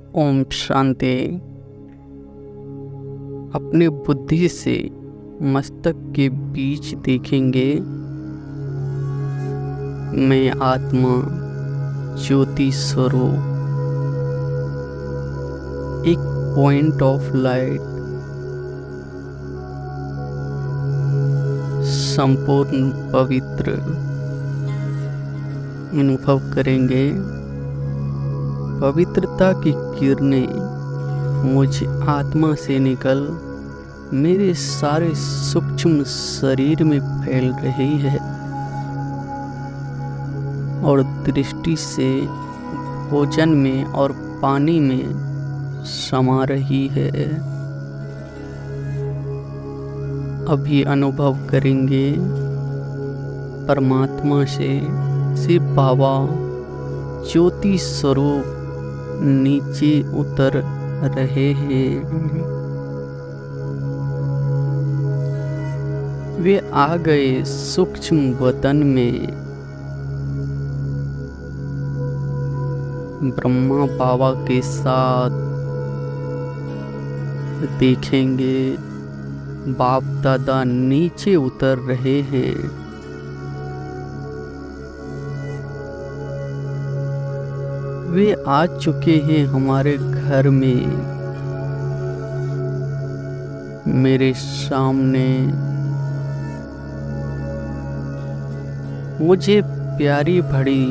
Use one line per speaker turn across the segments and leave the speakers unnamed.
ओम शांति। अपने बुद्धि से मस्तक के बीच देखेंगे, मैं आत्मा ज्योति स्वरूप, एक पॉइंट ऑफ लाइट, संपूर्ण पवित्र अनुभव करेंगे। पवित्रता की किरणें मुझ आत्मा से निकल मेरे सारे सूक्ष्म शरीर में फैल रही है और दृष्टि से भोजन में और पानी में समा रही है। अभी अनुभव करेंगे परमात्मा से शिव बाबा ज्योति स्वरूप नीचे उतर रहे हैं। वे आ गए सूक्ष्म वतन में। ब्रह्मा बाबा के साथ देखेंगे बाप दादा नीचे उतर रहे हैं। वे आ चुके हैं हमारे घर में। मेरे सामने मुझे प्यारी भरी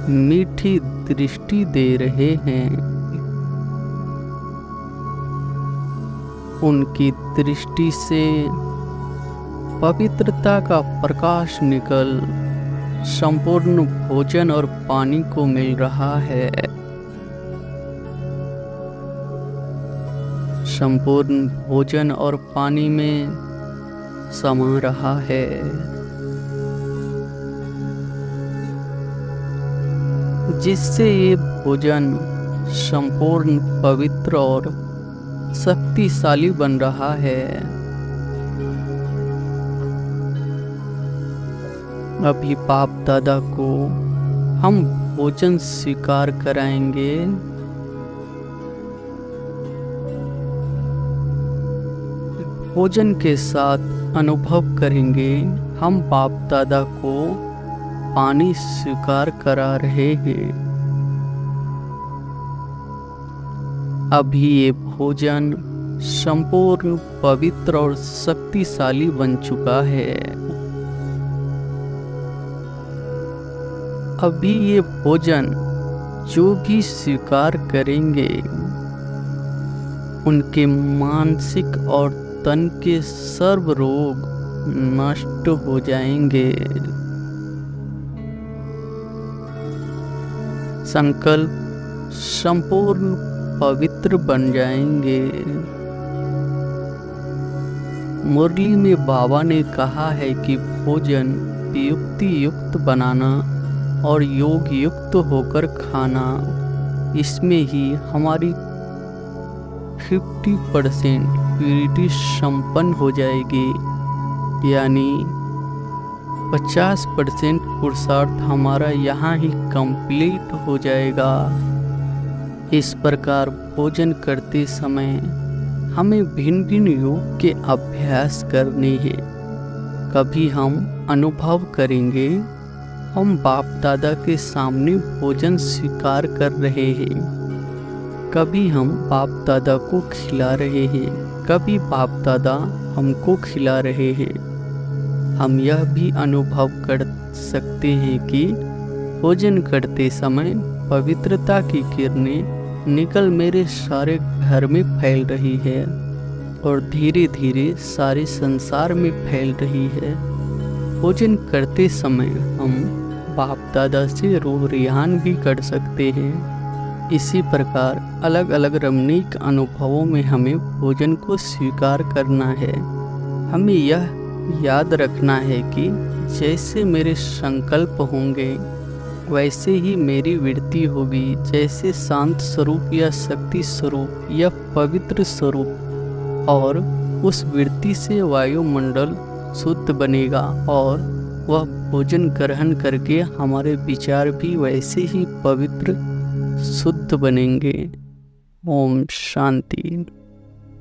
मीठी दृष्टि दे रहे हैं। उनकी दृष्टि से पवित्रता का प्रकाश निकल संपूर्ण भोजन और पानी को मिल रहा है। संपूर्ण भोजन और पानी में समा रहा है। जिससे ये भोजन संपूर्ण पवित्र और शक्तिशाली बन रहा है। अभी बाप दादा को हम भोजन स्वीकार कराएंगे। भोजन के साथ अनुभव करेंगे हम बाप दादा को पानी स्वीकार करा रहे हैं। अभी ये भोजन संपूर्ण पवित्र और शक्तिशाली बन चुका है। अभी ये भोजन जो भी स्वीकार करेंगे उनके मानसिक और तन के सर्व रोग नष्ट हो जाएंगे। संकल्प संपूर्ण पवित्र बन जाएंगे। मुरली में बाबा ने कहा है कि भोजन युक्ति युक्त बनाना और योग युक्त होकर खाना, इसमें ही हमारी 50% प्यूरिटी संपन्न हो जाएगी। यानी 50% पुरुषार्थ हमारा यहाँ ही कंप्लीट हो जाएगा। इस प्रकार भोजन करते समय हमें भिन्न भिन्न योग के अभ्यास करने हैं। कभी हम अनुभव करेंगे हम बाप दादा के सामने भोजन स्वीकार कर रहे हैं। कभी हम बाप दादा को खिला रहे हैं, कभी बाप दादा हमको खिला रहे हैं। हम यह भी अनुभव कर सकते हैं कि भोजन करते समय पवित्रता की किरणें निकल मेरे सारे घर में फैल रही है और धीरे धीरे सारे संसार में फैल रही है। भोजन करते समय हम बाप दादा से रूह रिहान भी कर सकते हैं। इसी प्रकार अलग अलग रमणीक अनुभवों में हमें भोजन को स्वीकार करना है। हमें यह याद रखना है कि जैसे मेरे संकल्प होंगे वैसे ही मेरी वृत्ति होगी। जैसे शांत स्वरूप या शक्ति स्वरूप या पवित्र स्वरूप, और उस वृत्ति से वायुमंडल शुद्ध बनेगा और वह भोजन ग्रहण करके हमारे विचार भी वैसे ही पवित्र शुद्ध बनेंगे। ओम शांति।